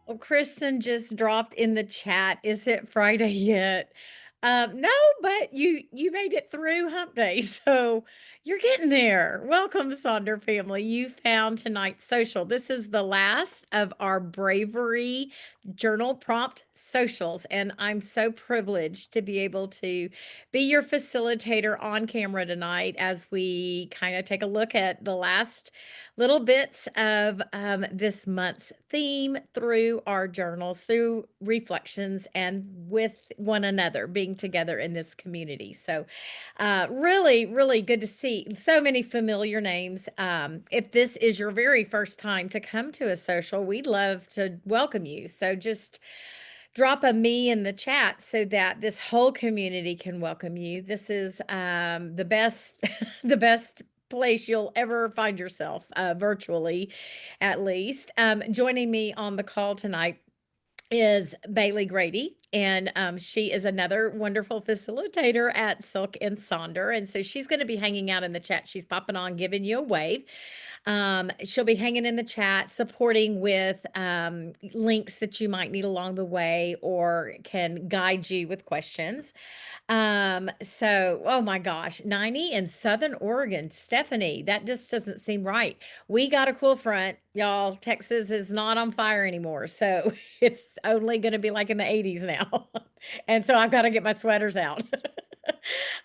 Well, Kristen just dropped in the chat. Is it Friday yet? No, but you made it through Hump Day, so you're getting there. Welcome, Sonder family. You found tonight's social. This is the last of our Bravery journal prompt socials, and I'm so privileged to be able to be your facilitator on camera tonight as we kind of take a look at the last little bits of this month's theme through our journals, through reflections, and with one another being together in this community. So, really, really good to see so many familiar names. If this is your very first time to come to a social, we'd love to welcome you. So, just drop a me in the chat so that this whole community can welcome you. This is the best, the best place you'll ever find yourself, virtually, at least. Joining me on the call tonight is Bailey Grady, and she is another wonderful facilitator at Silk and Sonder. And so she's going to be hanging out in the chat. She's popping on, giving you a wave. She'll be hanging in the chat, supporting with links that you might need along the way or can guide you with questions. So, oh my gosh, 90 in Southern Oregon. Stephanie, that just doesn't seem right. We got a cool front, y'all. Texas is not on fire anymore. So it's only going to be like in the 80s now. And so I've got to get my sweaters out.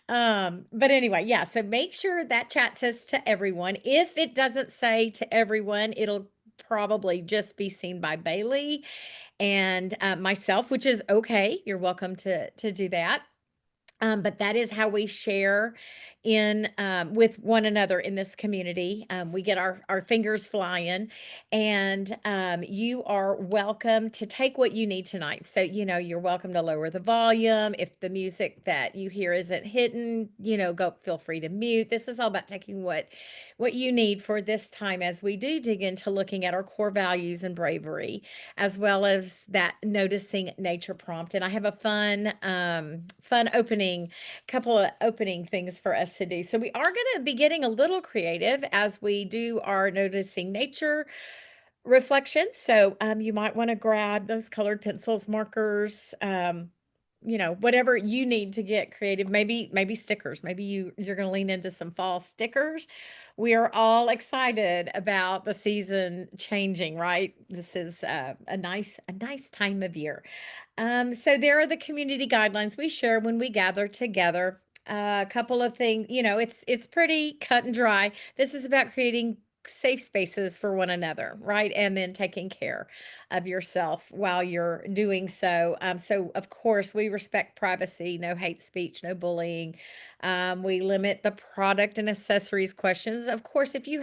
But anyway, yeah. So make sure that chat says to everyone. If it doesn't say to everyone, it'll probably just be seen by Bailey and myself, which is okay. You're welcome to do that. But that is how we share in with one another in this community. We get our fingers flying, and you are welcome to take what you need tonight. So you're welcome to lower the volume if the music that you hear isn't hitting. Go feel free to mute. This is all about taking what you need for this time as we do dig into looking at our core values and bravery, as well as that noticing nature prompt. And I have a fun opening, couple of opening things for us to do. So we are going to be getting a little creative as we do our noticing nature reflections. So you might want to grab those colored pencils, markers, whatever you need to get creative. Maybe stickers. Maybe you're going to lean into some fall stickers. We are all excited about the season changing, right? This is a nice time of year. So there are the community guidelines we share when we gather together. A couple of things, it's pretty cut and dry. This is about creating safe spaces for one another, right? And then taking care of yourself while you're doing so. So of course we respect privacy, no hate speech, no bullying. We limit the product and accessories questions. Of course, if you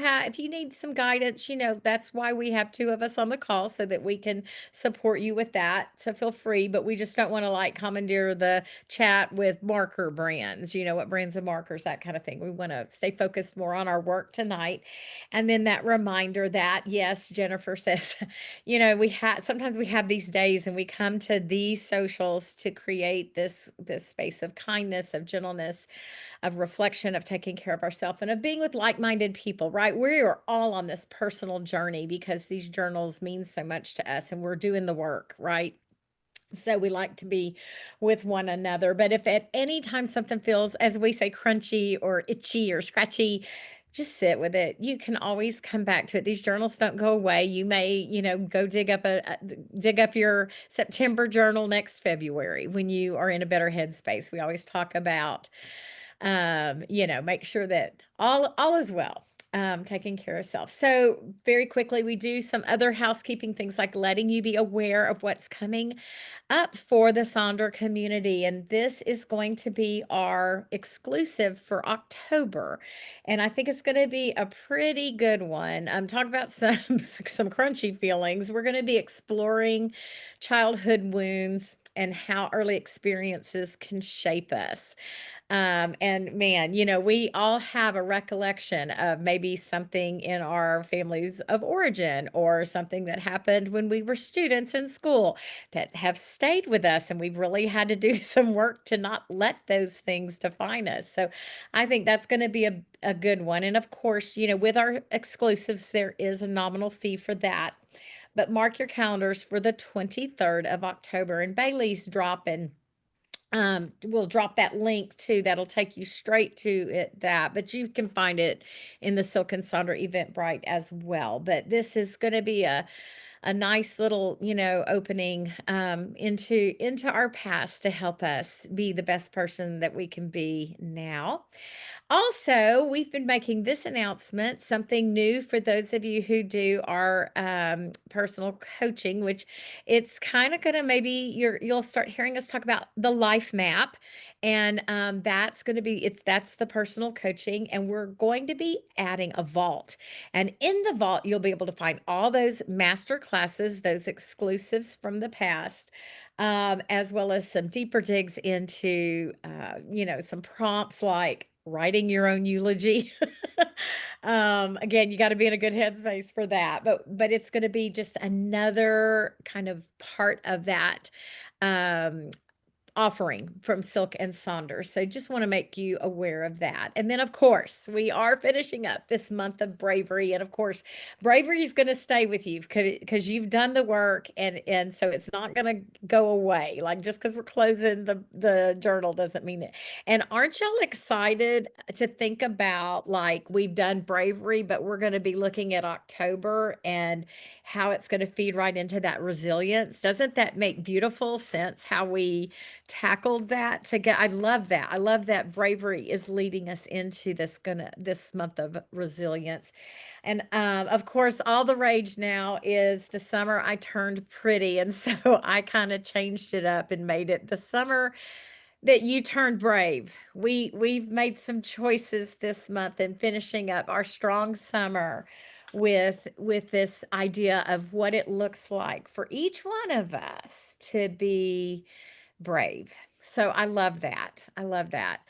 need some guidance, that's why we have two of us on the call so that we can support you with that. So feel free, but we just don't want to like commandeer the chat with marker brands, what brands of markers, that kind of thing. We want to stay focused more on our work tonight. And then that reminder that, yes, Jennifer says, sometimes we have these days and we come to these socials to create this space of kindness, of gentleness, of reflection, of taking care of ourselves, and of being with like-minded people, right? We are all on this personal journey because these journals mean so much to us and we're doing the work, right? So we like to be with one another. But if at any time something feels, as we say, crunchy or itchy or scratchy, just sit with it. You can always come back to it. These journals don't go away. You may, go dig up your September journal next February when you are in a better headspace. We always talk about make sure that all is well, taking care of self. So very quickly, we do some other housekeeping things like letting you be aware of what's coming up for the Sonder community. And this is going to be our exclusive for October. And I think it's going to be a pretty good one. Talk about some crunchy feelings. We're going to be exploring childhood wounds and how early experiences can shape us. And man, we all have a recollection of maybe something in our families of origin or something that happened when we were students in school that have stayed with us. And we've really had to do some work to not let those things define us. So I think that's going to be a good one. And of course, with our exclusives, there is a nominal fee for that. but mark your calendars for the 23rd of October. And Bailey's dropping we'll drop that link too. That'll take you straight to that, but you can find it in the Silk and Sonder Eventbrite as well. But this is going to be a nice little, opening into our past to help us be the best person that we can be now. Also, we've been making this announcement, something new for those of you who do our personal coaching, which it's kind of gonna maybe you'll start hearing us talk about the life map, and that's going to be that's the personal coaching, and we're going to be adding a vault. And in the vault, you'll be able to find all those master classes, those exclusives from the past, as well as some deeper digs into, some prompts like writing your own eulogy. Again, you got to be in a good headspace for that, but it's going to be just another kind of part of that um, offering from Silk and Saunders. So just want to make you aware of that. And then, of course, we are finishing up this month of Bravery. And of course, Bravery is going to stay with you because you've done the work, and so it's not going to go away. Like just because we're closing the journal doesn't mean it. And aren't y'all excited to think about, like, we've done Bravery, but we're going to be looking at October and how it's going to feed right into that resilience? Doesn't that make beautiful sense how we tackled that to get? I love that. I love that Bravery is leading us into this month of resilience. And of course, all the rage now is the summer I turned pretty. And so I kind of changed it up and made it the summer that you turned brave. We've made some choices this month in finishing up our strong summer with this idea of what it looks like for each one of us to be brave. So I love that. I love that.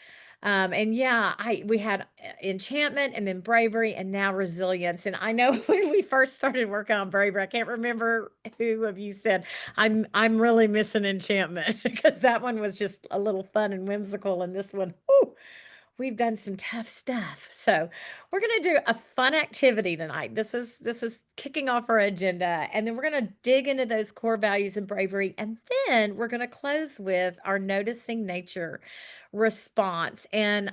And yeah, I we had enchantment and then bravery and now resilience. And I know when we first started working on bravery, I can't remember who of you said, I'm really missing enchantment because that one was just a little fun and whimsical, and this one, whew, we've done some tough stuff. So we're going to do a fun activity tonight. This is kicking off our agenda, and then we're going to dig into those core values and bravery, and then we're going to close with our noticing nature response. And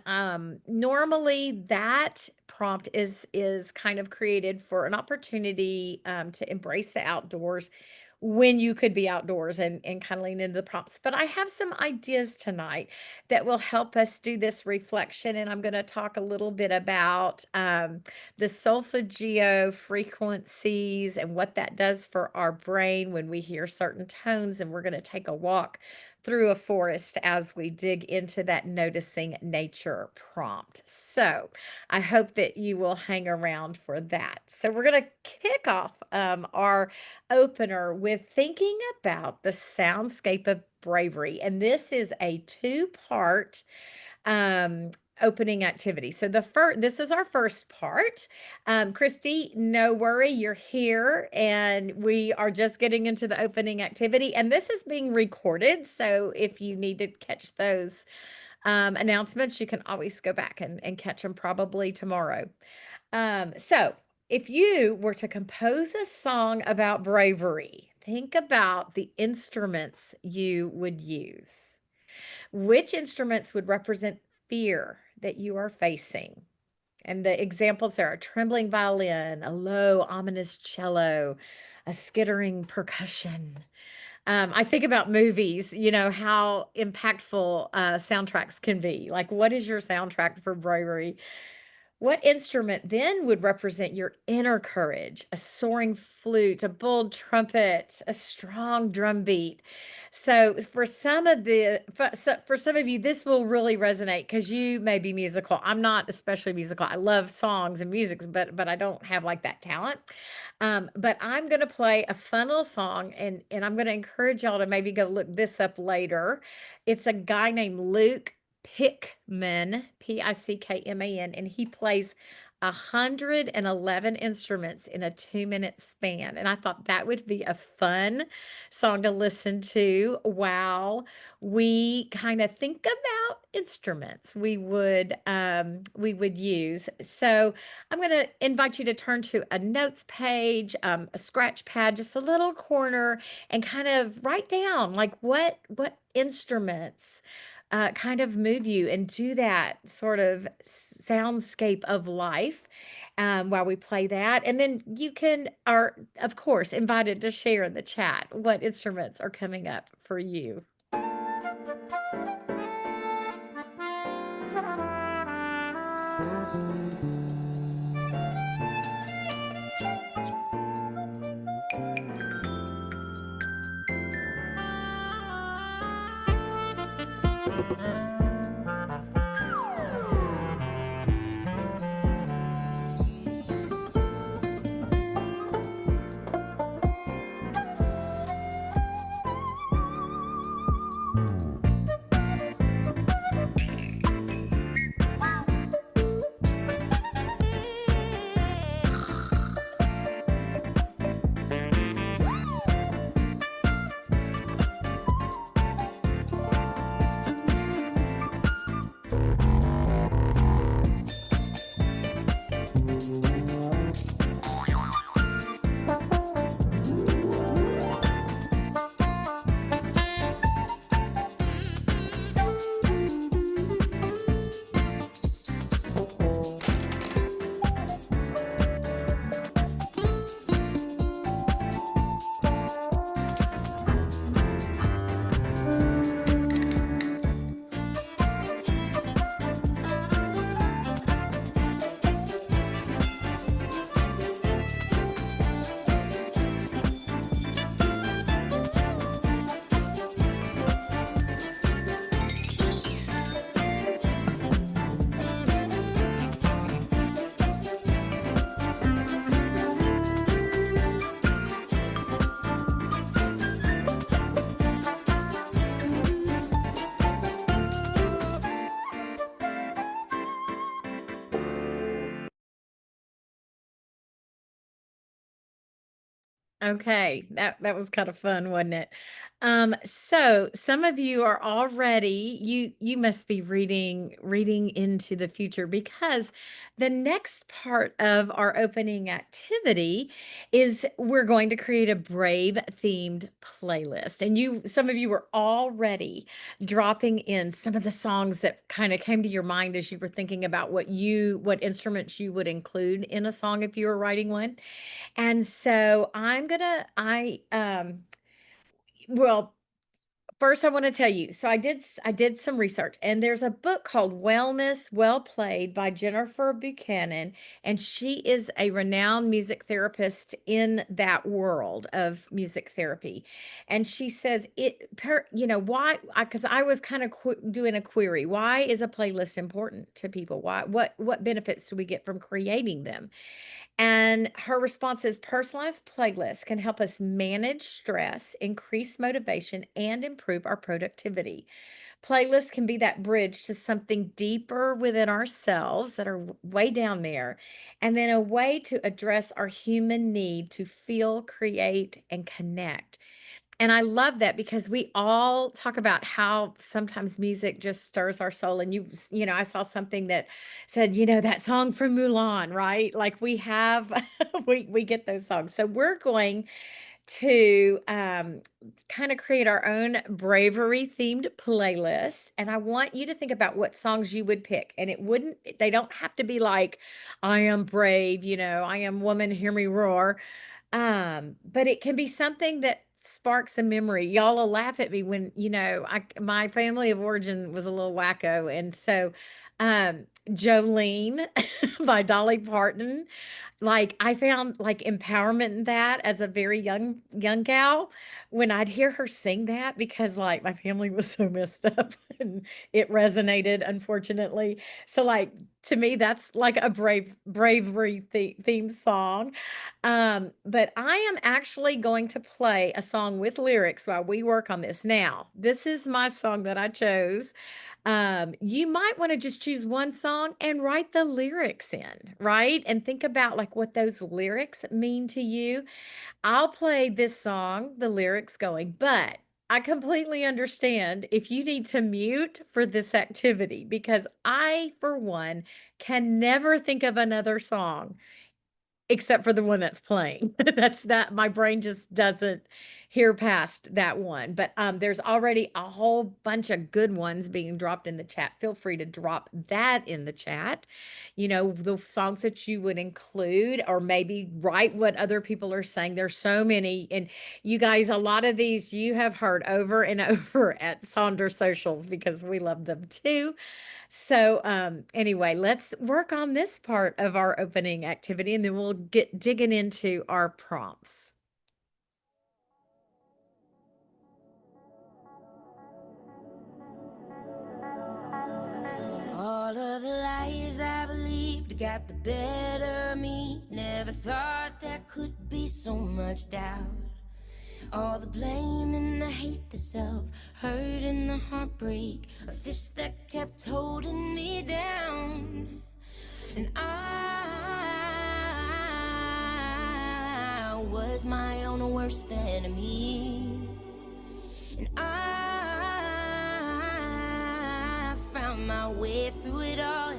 normally that prompt is kind of created for an opportunity to embrace the outdoors when you could be outdoors, and kind of lean into the prompts. But I have some ideas tonight that will help us do this reflection. And I'm going to talk a little bit about the solfeggio frequencies and what that does for our brain when we hear certain tones. And we're going to take a walk through a forest as we dig into that noticing nature prompt. So I hope that you will hang around for that. So we're going to kick off our opener with thinking about the soundscape of bravery. And this is a two-part um, opening activity. So this is our first part. Christy, no worry, you're here, and we are just getting into the opening activity. And this is being recorded, so if you need to catch those announcements, you can always go back and catch them probably tomorrow. So if you were to compose a song about bravery, think about the instruments you would use. Which instruments would represent fear that you are facing? And the examples are a trembling violin, a low, ominous cello, a skittering percussion. I think about movies, how impactful soundtracks can be. Like, what is your soundtrack for bravery? What instrument then would represent your inner courage? A soaring flute, a bold trumpet, a strong drum beat. So for some of you, this will really resonate because you may be musical. I'm not especially musical. I love songs and music, but I don't have like that talent. But I'm going to play a fun little song, and I'm going to encourage y'all to maybe go look this up later. It's a guy named Luke Pickman, Pickman, and he plays 111 instruments in a 2-minute span. And I thought that would be a fun song to listen to while we kind of think about instruments we would use. So I'm going to invite you to turn to a notes page, a scratch pad, just a little corner, and kind of write down like what instruments kind of move you and do that sort of soundscape of life while we play that. And then you are, of course, invited to share in the chat what instruments are coming up for you. Okay, that was kind of fun, wasn't it? So some of you are already you must be reading into the future because the next part of our opening activity is we're going to create a Brave themed playlist. And some of you were already dropping in some of the songs that kind of came to your mind as you were thinking about what instruments you would include in a song if you were writing one. And so well, first I wanna tell you, so I did some research, and there's a book called Wellness Well Played by Jennifer Buchanan, and she is a renowned music therapist in that world of music therapy. And she says why because I was kinda doing a query, why is a playlist important to people? What benefits do we get from creating them? And her response is personalized playlists can help us manage stress, increase motivation, and improve our productivity. Playlists can be that bridge to something deeper within ourselves that are way down there, and then a way to address our human need to feel, create, and connect. And I love that because we all talk about how sometimes music just stirs our soul. And I saw something that said, that song from Mulan, right? Like we have, we get those songs. So we're going to kind of create our own bravery themed playlist. And I want you to think about what songs you would pick. And they don't have to be like, I am brave, I am woman, hear me roar. But it can be something that sparks a memory. Y'all will laugh at me when, my family of origin was a little wacko. And so, Jolene by Dolly Parton, like, I found, like, empowerment in that as a very young gal when I'd hear her sing that because, like, my family was so messed up and it resonated, unfortunately. So, like, to me, that's like a bravery theme song. But I am actually going to play a song with lyrics while we work on this. Now, this is my song that I chose. You might want to just choose one song and write the lyrics in, right? And think about like what those lyrics mean to you. I'll play this song, the lyrics going, but I completely understand if you need to mute for this activity because I, for one, can never think of another song except for the one that's playing. That's that my brain just doesn't hear past that one, but, there's already a whole bunch of good ones being dropped in the chat. Feel free to drop that in the chat. You know, the songs that you would include or maybe write what other people are saying. There's so many, and you guys, a lot of these you have heard over and over at Sonder Socials because we love them too. So, anyway, let's work on this part of our opening activity and then we'll get digging into our prompts. All of the lies I believed got the better of me. Never thought there could be so much doubt. All the blame and the hate, the self-hurt and the heartbreak, a fist that kept holding me down. And I was my own worst enemy. And I found my way through it all.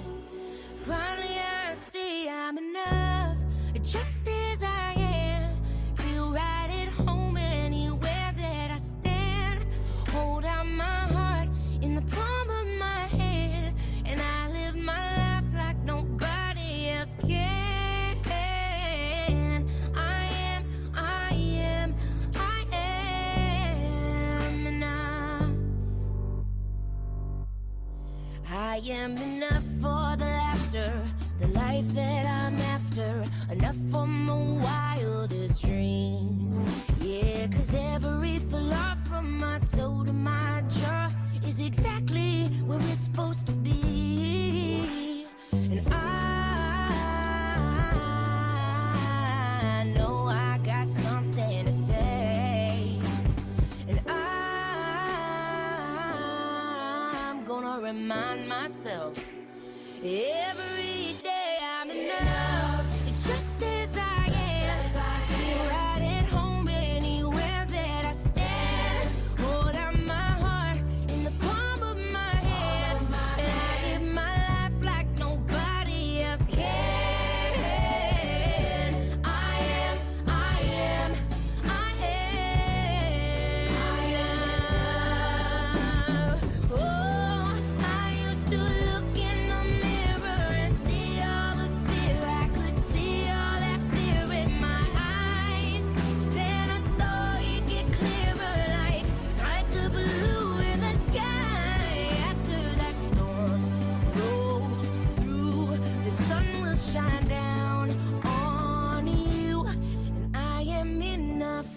Finally I see I'm enough, just as I am. Feel right at home anywhere that I stand. Hold out my heart in the palm of my hand, and I live my life like nobody else can. I am enough. I am enough for the laughter, the life that I'm after, enough for my wildest dreams. Yeah, 'cause every flaw from my toe to my jaw is exactly where it's supposed to be. And I know I got something to say. And I'm gonna remind myself every day I'm enough, just as I am. Feel right at home anywhere that I stand. Hold out my heart in the palm of my hand, and I live my life like nobody else can. I am, I am, I am. Oh, I used to look in the mirror and see all the fear. I could see all that fear in my eyes. Then I saw it get clearer, like the blue in the sky. After that storm rolled through, the sun will shine down on you. And I am enough,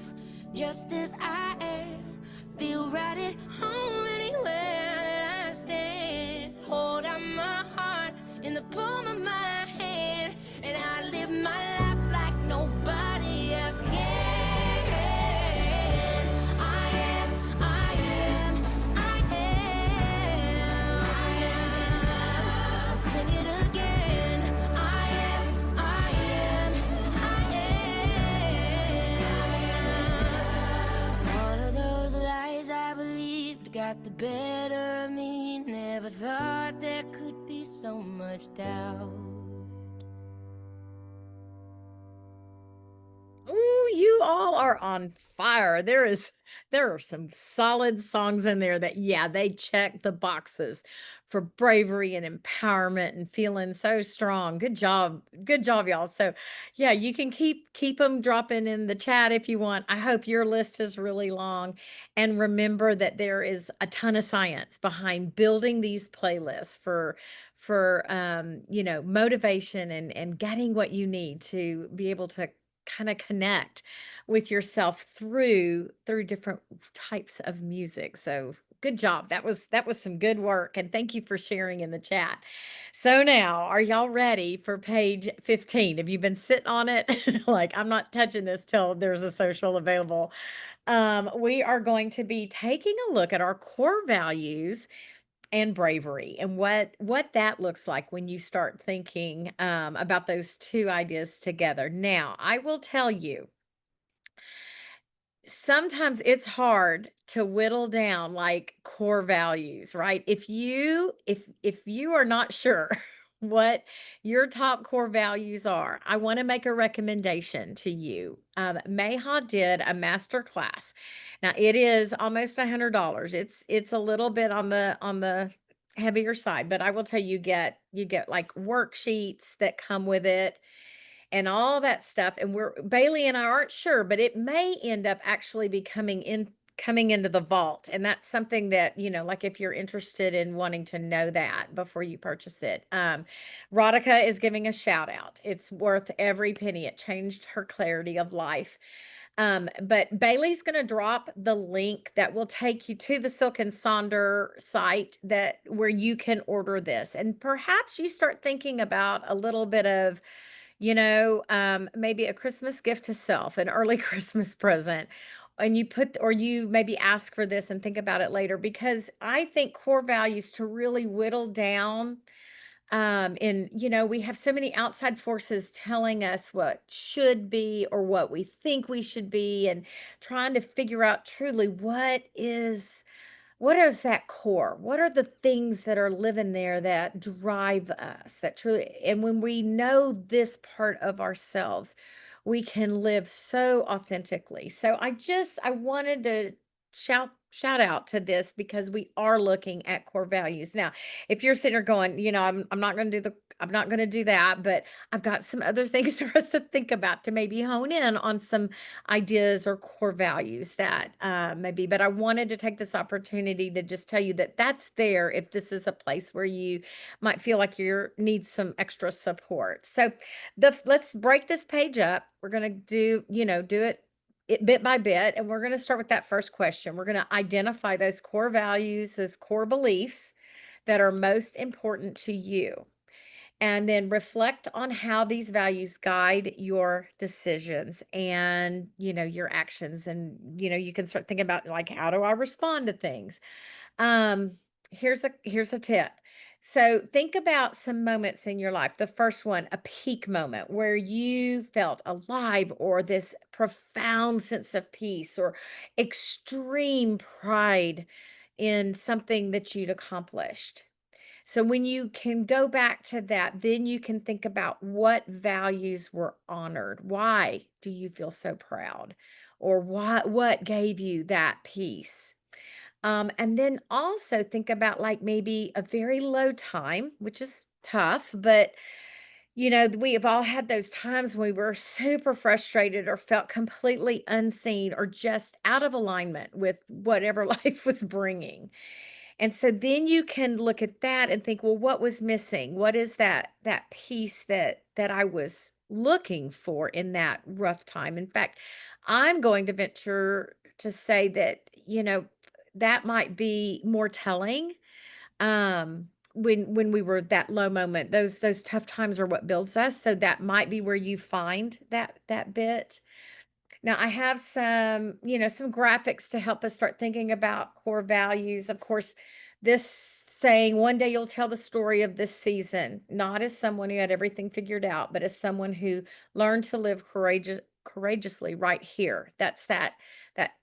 just as I am. Feel right at home anywhere that I stand. Hold out my heart in the palm of my hand, and I live my life like nobody else can. I am, I am, I am, I am. I'll sing it again. I am, I am, I am. All of those lies I believed got the better of me. Never thought there could be so much doubt. Ooh, you all are on fire. There are some solid songs in there that yeah, they check the boxes for bravery and empowerment and feeling so strong. Good job. Good job, y'all. So, yeah, you can keep them dropping in the chat if you want. I hope your list is really long, and remember that there is a ton of science behind building these playlists for you know, motivation and getting what you need to be able to kind of connect with yourself through different types of music. So good job. That was some good work, and thank you for sharing in the chat. So now, are y'all ready for page 15? Have you been sitting on it? Like, I'm not touching this till there's a social available. We are going to be taking a look at our core values and bravery, and what that looks like when you start thinking about those two ideas together. Now, I will tell you, sometimes it's hard to whittle down like core values, right? If you are not sure what your top core values are, I want to make a recommendation to you. Mayha did a master class. Now it is almost $100. It's a little bit on the heavier side, but I will tell you, you get like worksheets that come with it and all that stuff, and we're Bailey and I aren't sure, but it may end up actually becoming in coming into the vault, and that's something that, like, if you're interested in wanting to know that before you purchase it. Radhika is giving a shout out. It's worth every penny. It changed her clarity of life. But Bailey's gonna drop the link that will take you to the Silk and Sonder site that where you can order this, and perhaps you start thinking about a little bit of maybe a Christmas gift to self, an early Christmas present, and you maybe ask for this and think about it later, because I think core values to really whittle down, we have so many outside forces telling us what should be or what we think we should be, and trying to figure out truly what is that core? What are the things that are living there that drive us, that truly, and when we know this part of ourselves, we can live so authentically. So I wanted to shout out to this because we are looking at core values. Now, if you're sitting there going, I'm not going to do that, but I've got some other things for us to think about to maybe hone in on some ideas or core values that maybe. But I wanted to take this opportunity to just tell you that that's there if this is a place where you might feel like you need some extra support. So let's break this page up. We're going to do it bit by bit, and we're going to start with that first question. We're going to identify those core values, those core beliefs that are most important to you, and then reflect on how these values guide your decisions and your actions. And you can start thinking about, like, how do I respond to things. um here's a tip. So think about some moments in your life. The first one, a peak moment where you felt alive, or this profound sense of peace, or extreme pride in something that you'd accomplished. So when you can go back to that, then you can think about what values were honored. Why do you feel so proud? Or what gave you that peace? And then also think about, like, maybe a very low time, which is tough, but we have all had those times when we were super frustrated or felt completely unseen or just out of alignment with whatever life was bringing. And so then you can look at that and think, well, what was missing? What is that piece that I was looking for in that rough time? In fact, I'm going to venture to say that, that might be more telling. When we were that low moment, those tough times are what builds us. So that might be where you find that bit. Now, I have some graphics to help us start thinking about core values. Of course, this saying, one day you'll tell the story of this season, not as someone who had everything figured out, but as someone who learned to live courageously right here. That's that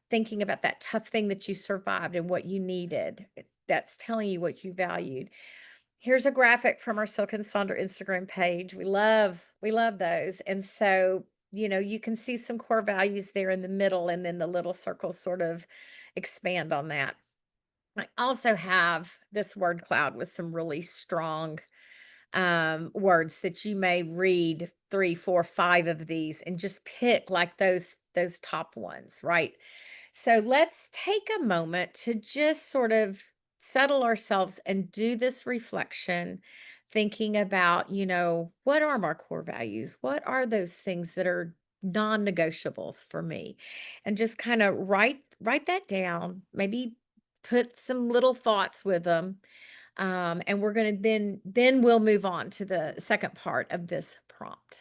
thinking about that tough thing that you survived and what you needed. That's telling you what you valued. Here's a graphic from our Silk and Sonder Instagram page. We love those. And so, you can see some core values there in the middle, and then the little circles sort of expand on that. I also have this word cloud with some really strong words that you may read three, four, five of these and just pick like those top ones, right? So let's take a moment to just sort of settle ourselves and do this reflection, thinking about, what are my core values? What are those things that are non-negotiables for me? And just kind of write that down, maybe put some little thoughts with them. And we're going to then we'll move on to the second part of this prompt.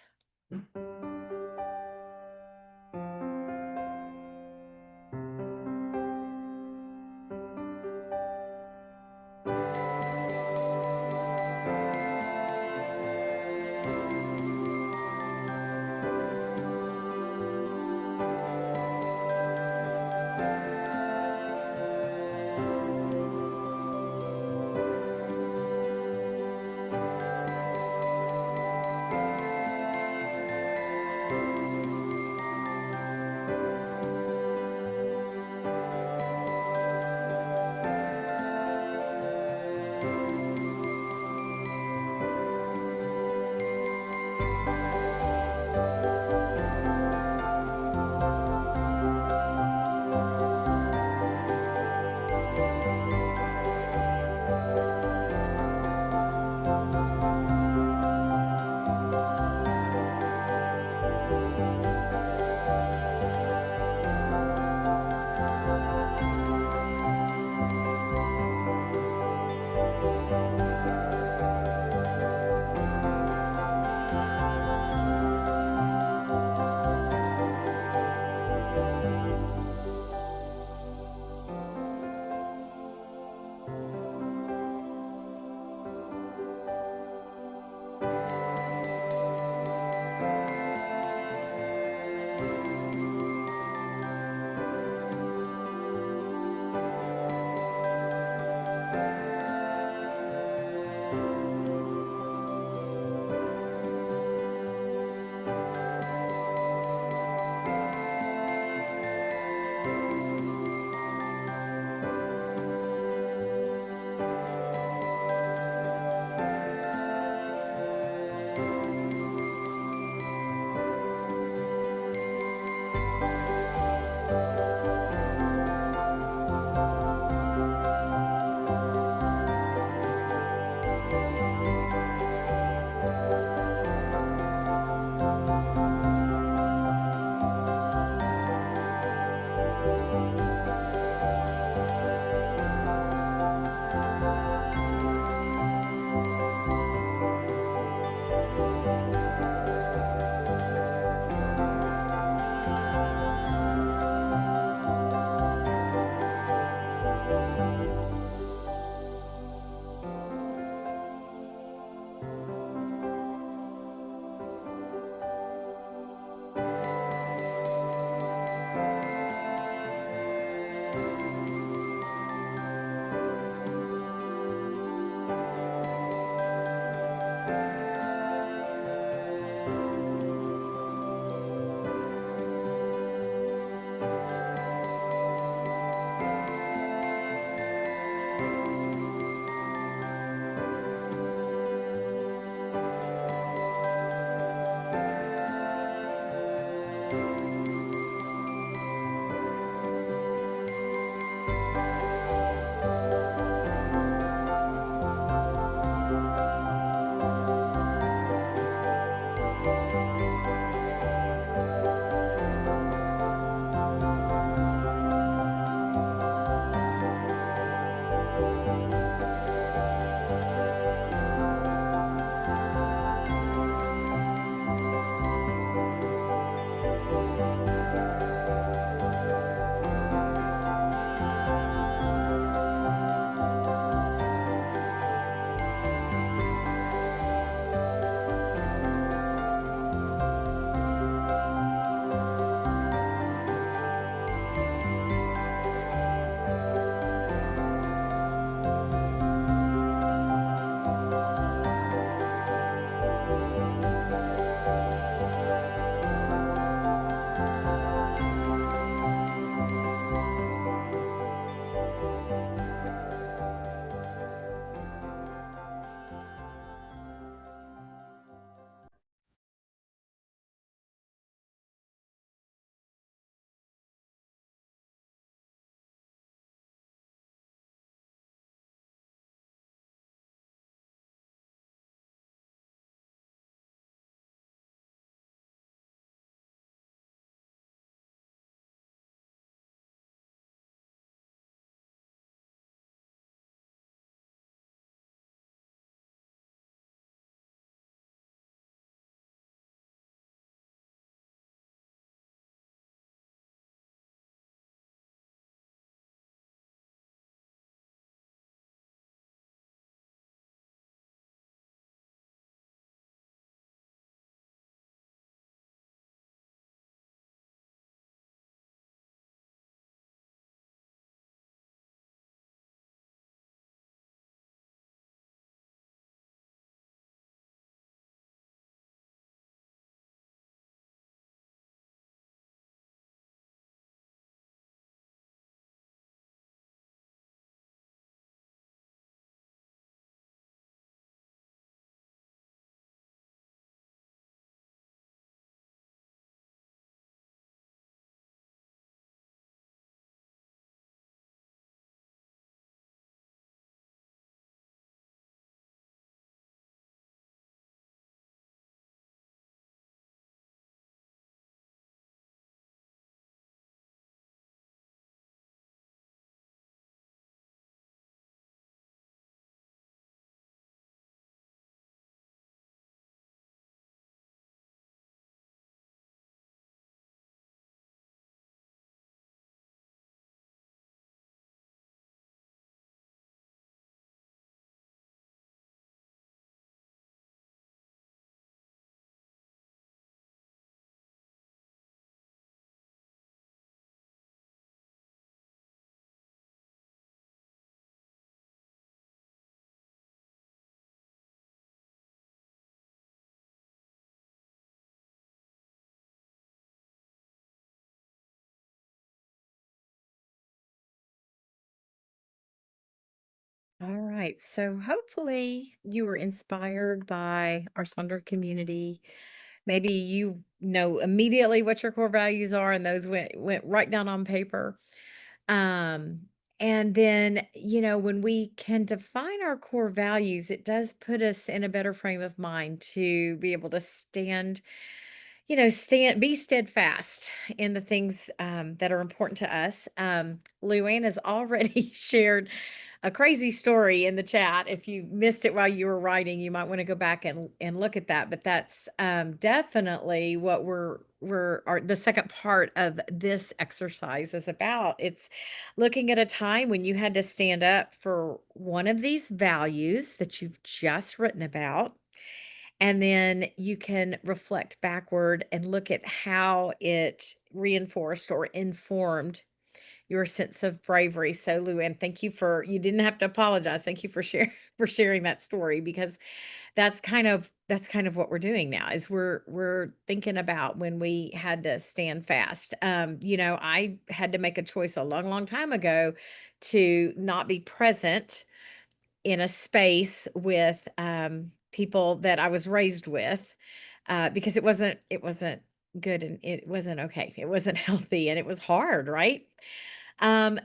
All right. So hopefully you were inspired by our Sonder community. Maybe you know immediately what your core values are, and those went right down on paper. Um, and then, when we can define our core values, it does put us in a better frame of mind to be able to be steadfast in the things that are important to us. Luann has already shared a crazy story in the chat. If you missed it while you were writing, you might want to go back and look at that. But that's definitely what the second part of this exercise is about. It's looking at a time when you had to stand up for one of these values that you've just written about, and then you can reflect backward and look at how it reinforced or informed your sense of bravery. So, Luann, thank you you didn't have to apologize. Thank you for for sharing that story, because that's kind of what we're doing now is we're thinking about when we had to stand fast. I had to make a choice a long, long time ago to not be present in a space with, people that I was raised with, because it wasn't good, and it wasn't okay. It wasn't healthy, and it was hard, right?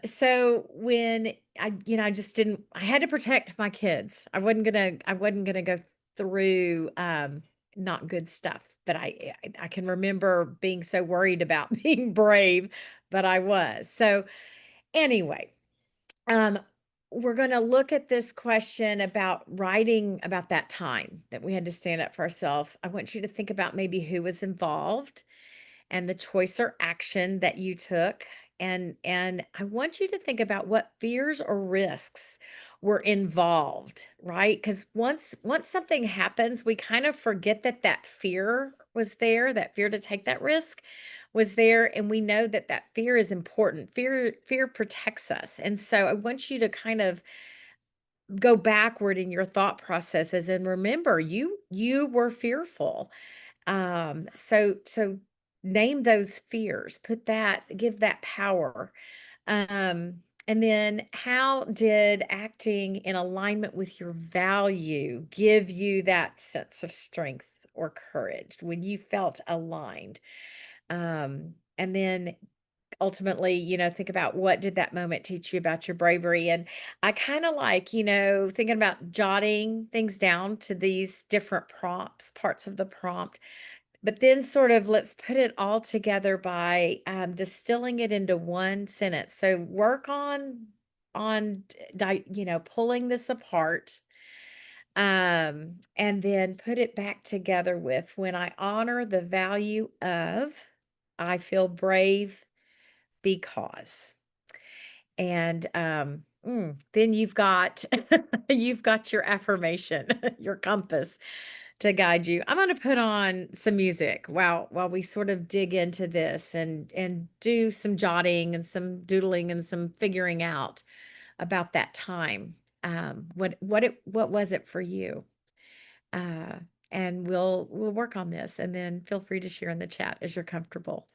So when I just didn't I had to protect my kids. I wasn't gonna go through, not good stuff, but I can remember being so worried about being brave, but I was. So anyway, um, we're going to look at this question about writing about that time that we had to stand up for ourselves. I want you to think about maybe who was involved and the choice or action that you took. And I want you to think about what fears or risks were involved, right? Because once something happens, we kind of forget that that fear was there, that fear to take that risk was there, and we know that that fear is important. Fear protects us. And so I want you to kind of go backward in your thought processes and remember you were fearful. So name those fears, give that power. And then how did acting in alignment with your value give you that sense of strength or courage when you felt aligned? And then ultimately, think about what did that moment teach you about your bravery? And I kind of like, thinking about jotting things down to these different prompts, parts of the prompt, but then sort of let's put it all together by distilling it into one sentence. So work pulling this apart, and then put it back together with when I honor the value of, I feel brave because. And then you've got you've got your affirmation, your compass to guide you. I'm going to put on some music while we sort of dig into this and do some jotting and some doodling and some figuring out about that time. What was it for you? Uh, and we'll work on this, and then feel free to share in the chat as you're comfortable.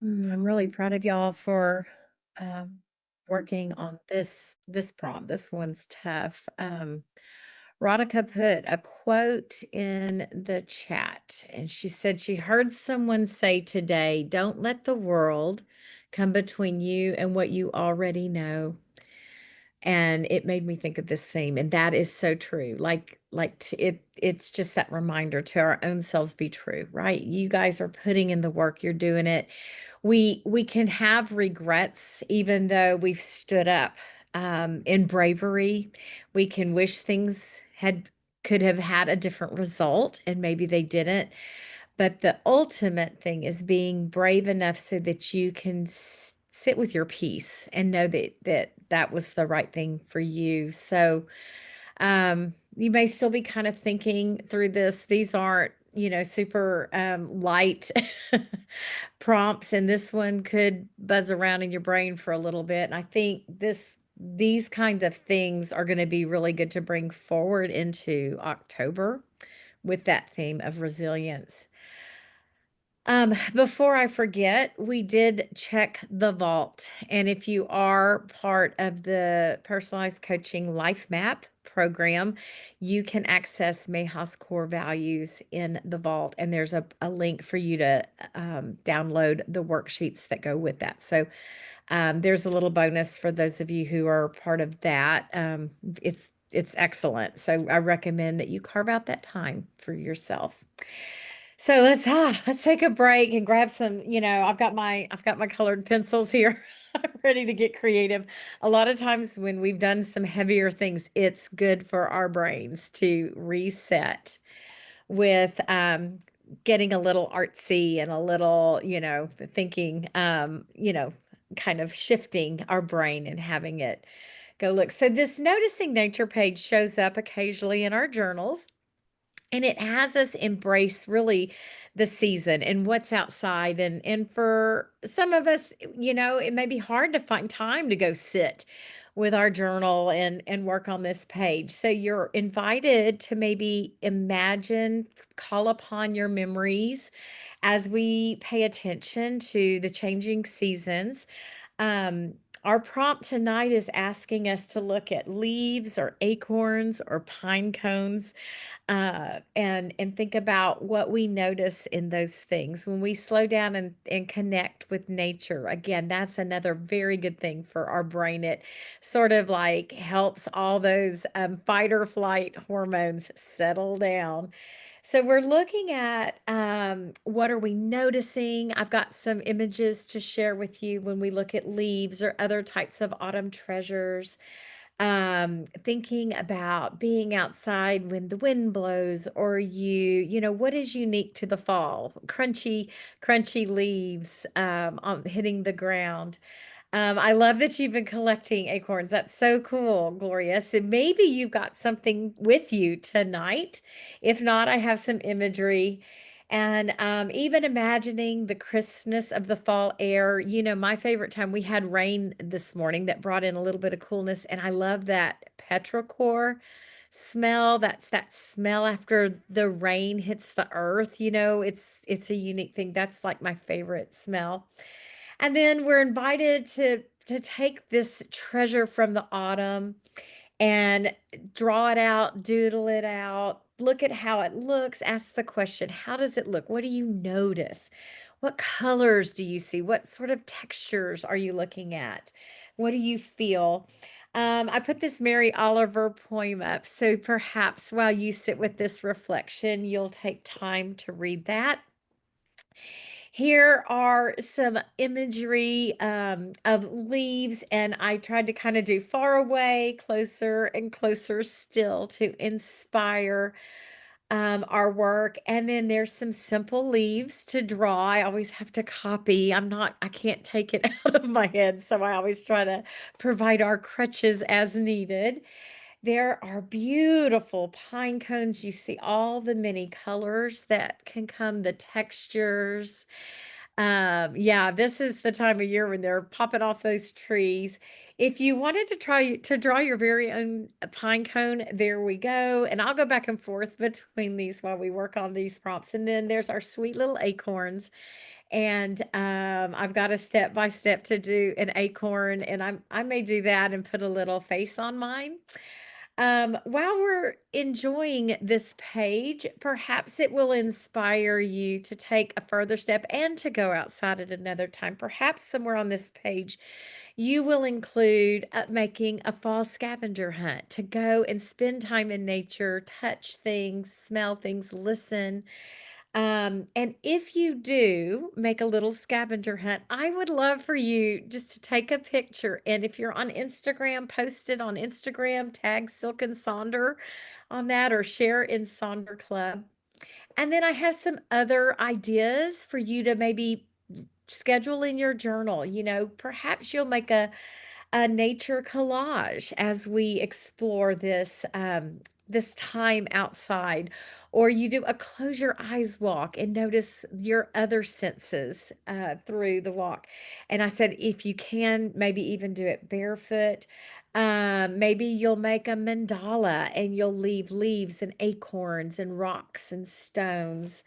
I'm really proud of y'all for um, working on this prompt. This one's tough. Radhika put a quote in the chat, and she said she heard someone say today, "Don't let the world come between you and what you already know." And it made me think of this theme, and that is so true. It's just that reminder to our own selves be true, right? You guys are putting in the work, you're doing it. We can have regrets even though we've stood up in bravery. We can wish things had could have had a different result and maybe they didn't. But the ultimate thing is being brave enough so that you can sit with your peace and know that was the right thing for you. So, you may still be kind of thinking through this. These aren't, super light prompts, and this one could buzz around in your brain for a little bit. And I think these kinds of things are going to be really good to bring forward into October with that theme of resilience. Before I forget, we did check the vault. And if you are part of the personalized coaching life map program, you can access Mayhaw's core values in the vault. And there's a link for you to download the worksheets that go with that. So there's a little bonus for those of you who are part of that. It's excellent. So I recommend that you carve out that time for yourself. So let's take a break and grab some, I've got my colored pencils here. I'm ready to get creative. A lot of times when we've done some heavier things, it's good for our brains to reset with getting a little artsy and a little, thinking, kind of shifting our brain and having it go look. So this noticing nature page shows up occasionally in our journals. And it has us embrace really the season and what's outside. And for some of us, it may be hard to find time to go sit with our journal and work on this page. So you're invited to maybe imagine, call upon your memories as we pay attention to the changing seasons. Um, our prompt tonight is asking us to look at leaves or acorns or pine cones and think about what we notice in those things when we slow down and connect with nature. Again, that's another very good thing for our brain. It sort of like helps all those fight or flight hormones settle down. So we're looking at what are we noticing. I've got some images to share with you when we look at leaves or other types of autumn treasures, thinking about being outside when the wind blows, or what is unique to the fall, crunchy leaves hitting the ground. I love that you've been collecting acorns. That's so cool, Gloria. So maybe you've got something with you tonight. If not, I have some imagery. And even imagining the crispness of the fall air. My favorite time, we had rain this morning that brought in a little bit of coolness. And I love that petrichor smell. That's that smell after the rain hits the earth. It's a unique thing. That's like my favorite smell. And then we're invited to take this treasure from the autumn and draw it out, doodle it out, look at how it looks, ask the question, how does it look? What do you notice? What colors do you see? What sort of textures are you looking at? What do you feel? I put this Mary Oliver poem up, so perhaps while you sit with this reflection, you'll take time to read that. Here are some imagery of leaves, and I tried to kind of do far away, closer, and closer still to inspire our work. And then there's some simple leaves to draw. I always have to copy. I can't take it out of my head. So I always try to provide our crutches as needed. There are beautiful pine cones. You see all the many colors that can come, the textures. Yeah, this is the time of year when they're popping off those trees. If you wanted to try to draw your very own pine cone, there we go. And I'll go back and forth between these while we work on these prompts. And then there's our sweet little acorns. And I've got a step by step to do an acorn, and I may do that and put a little face on mine. While we're enjoying this page, perhaps it will inspire you to take a further step and to go outside at another time. Perhaps somewhere on this page, you will include making a fall scavenger hunt to go and spend time in nature, touch things, smell things, listen. And if you do make a little scavenger hunt, I would love for you just to take a picture. And if you're on Instagram, post it on Instagram, tag Silk and Sonder on that, or share in Sonder Club. And then I have some other ideas for you to maybe schedule in your journal. Perhaps you'll make a nature collage as we explore this time outside, or you do a close your eyes walk and notice your other senses through the walk. And I said, if you can, maybe even do it barefoot. Maybe you'll make a mandala and you'll leave leaves and acorns and rocks and stones.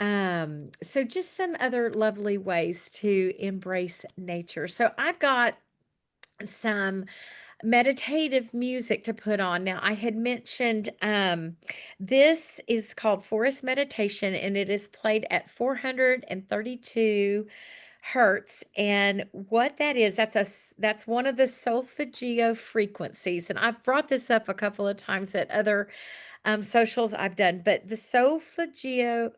So just some other lovely ways to embrace nature. So I've got some meditative music to put on. Now, I had mentioned this is called Forest Meditation, and it is played at 432 hertz. And what that is, that's one of the solfeggio frequencies. And I've brought this up a couple of times at other socials I've done, but the solfeggio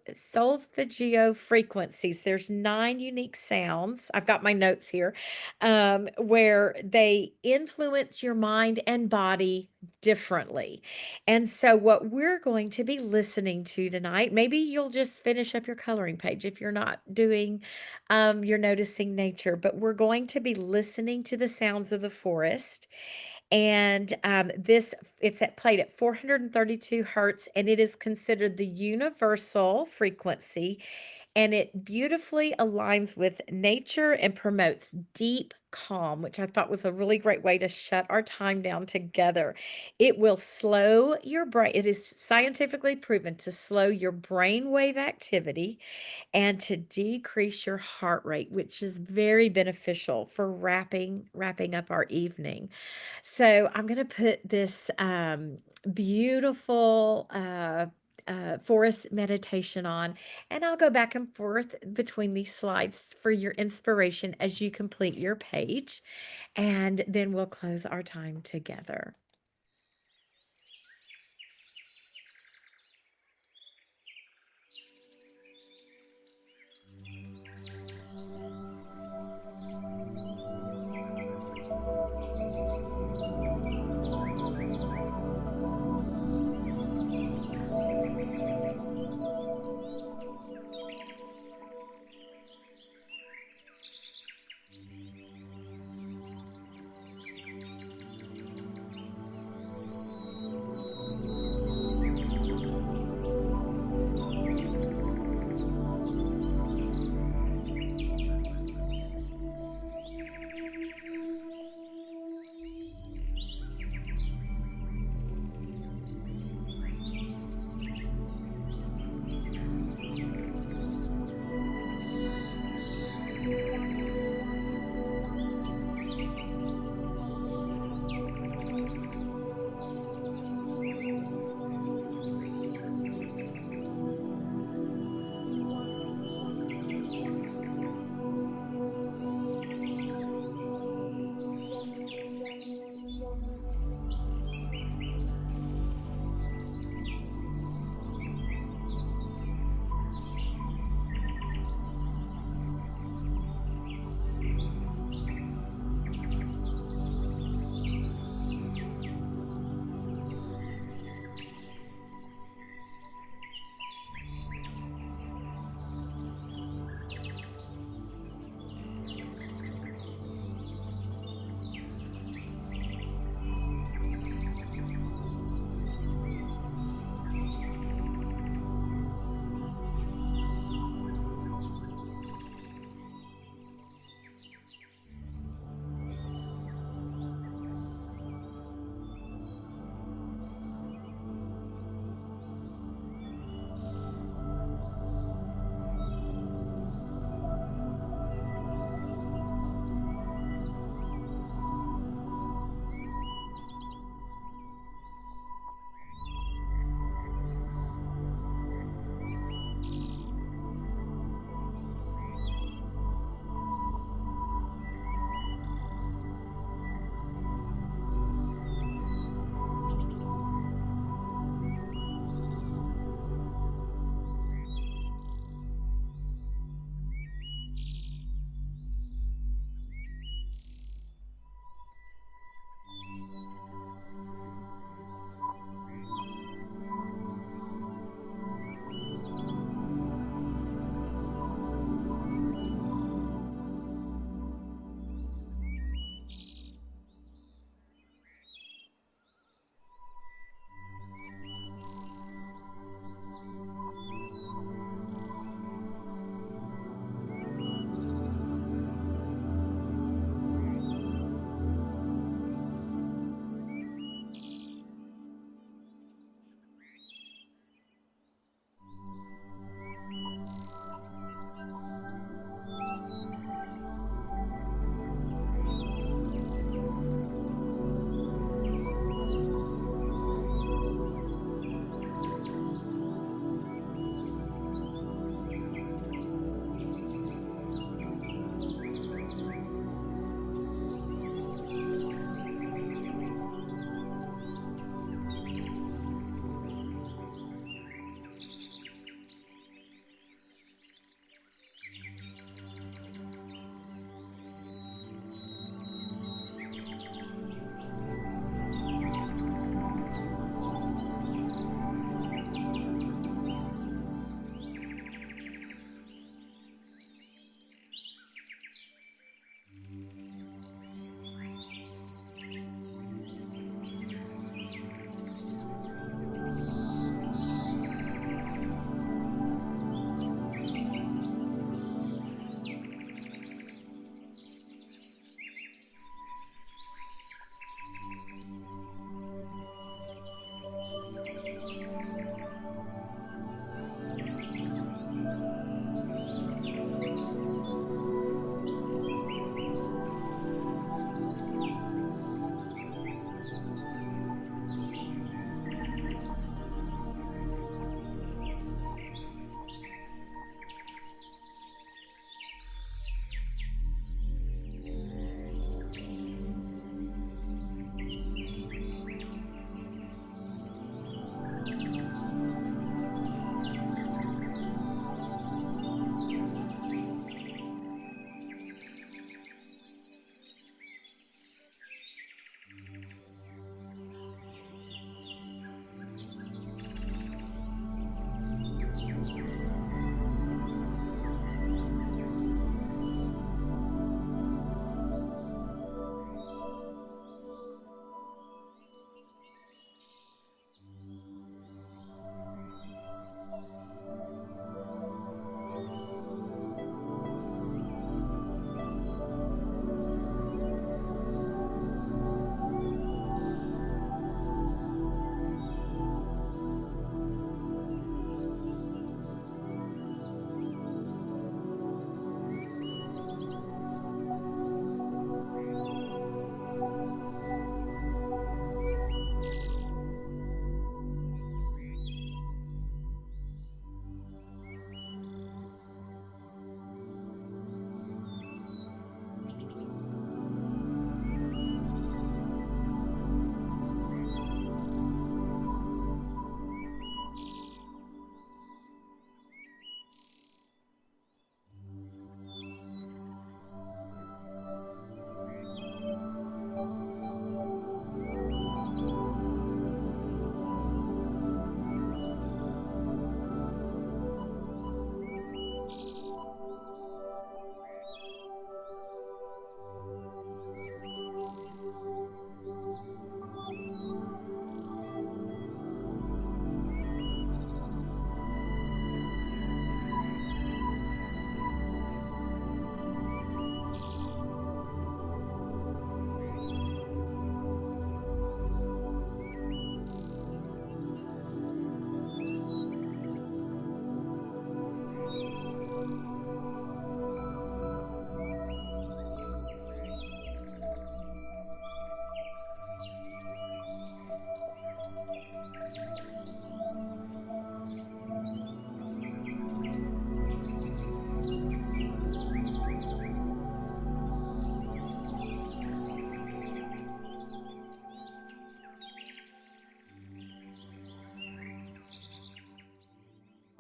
frequencies, there's 9 unique sounds. I've got my notes here, where they influence your mind and body differently. And so what we're going to be listening to tonight, maybe you'll just finish up your coloring page if you're not doing you're noticing nature, but we're going to be listening to the sounds of the forest. And played at 432 hertz, and it is considered the universal frequency, and it beautifully aligns with nature and promotes deep calm, which I thought was a really great way to shut our time down together. It will slow your brain. It is scientifically proven to slow your brainwave activity and to decrease your heart rate, which is very beneficial for wrapping up our evening. So I'm going to put this beautiful forest meditation on, and I'll go back and forth between these slides for your inspiration as you complete your page, and then we'll close our time together.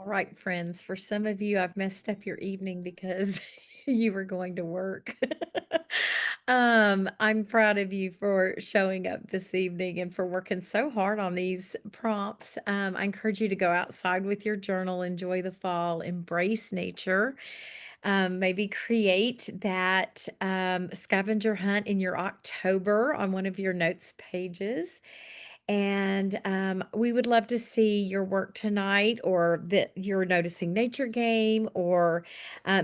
All right, friends, for some of you, I've messed up your evening because you were going to work. I'm proud of you for showing up this evening and for working so hard on these prompts. I encourage you to go outside with your journal, enjoy the fall, embrace nature. Maybe create that scavenger hunt in your October on one of your notes pages. And we would love to see your work tonight, or that you're noticing nature game, or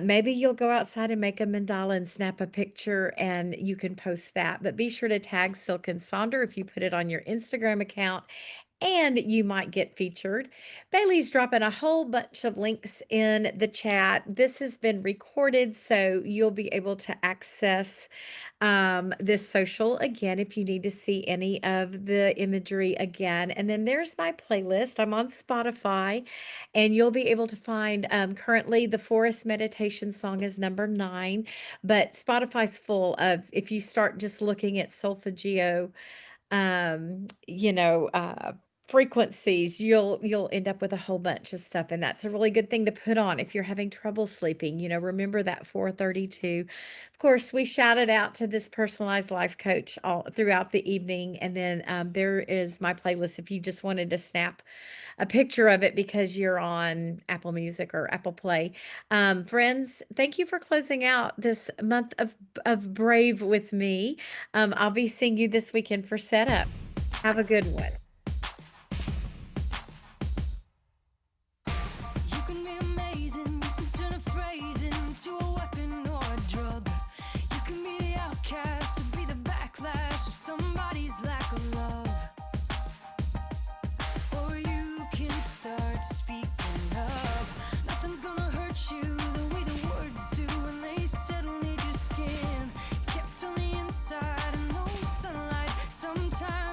maybe you'll go outside and make a mandala and snap a picture and you can post that. But be sure to tag Silk and Sonder if you put it on your Instagram account, and you might get featured. Bailey's dropping a whole bunch of links in the chat. This has been recorded, so you'll be able to access this social again if you need to see any of the imagery again. And then there's my playlist. I'm on Spotify, and you'll be able to find currently the forest meditation song is number 9, but Spotify's full of, if you start just looking at solfeggio, you know, frequencies, you'll end up with a whole bunch of stuff, and that's a really good thing to put on if you're having trouble sleeping. Remember that 432. Of course, we shouted out to this personalized life coach all throughout the evening, and then there is my playlist if you just wanted to snap a picture of it because you're on Apple Music or Apple Play. Friends, thank you for closing out this month of Brave with me. I'll be seeing you this weekend for setups. Have a good one. You can be amazing, you can turn a phrase into a weapon or a drug. You can be the outcast or be the backlash of somebody's lack of love. Or you can start speaking up. Nothing's gonna hurt you the way the words do when they settle near your skin. Kept on the inside and no sunlight sometimes.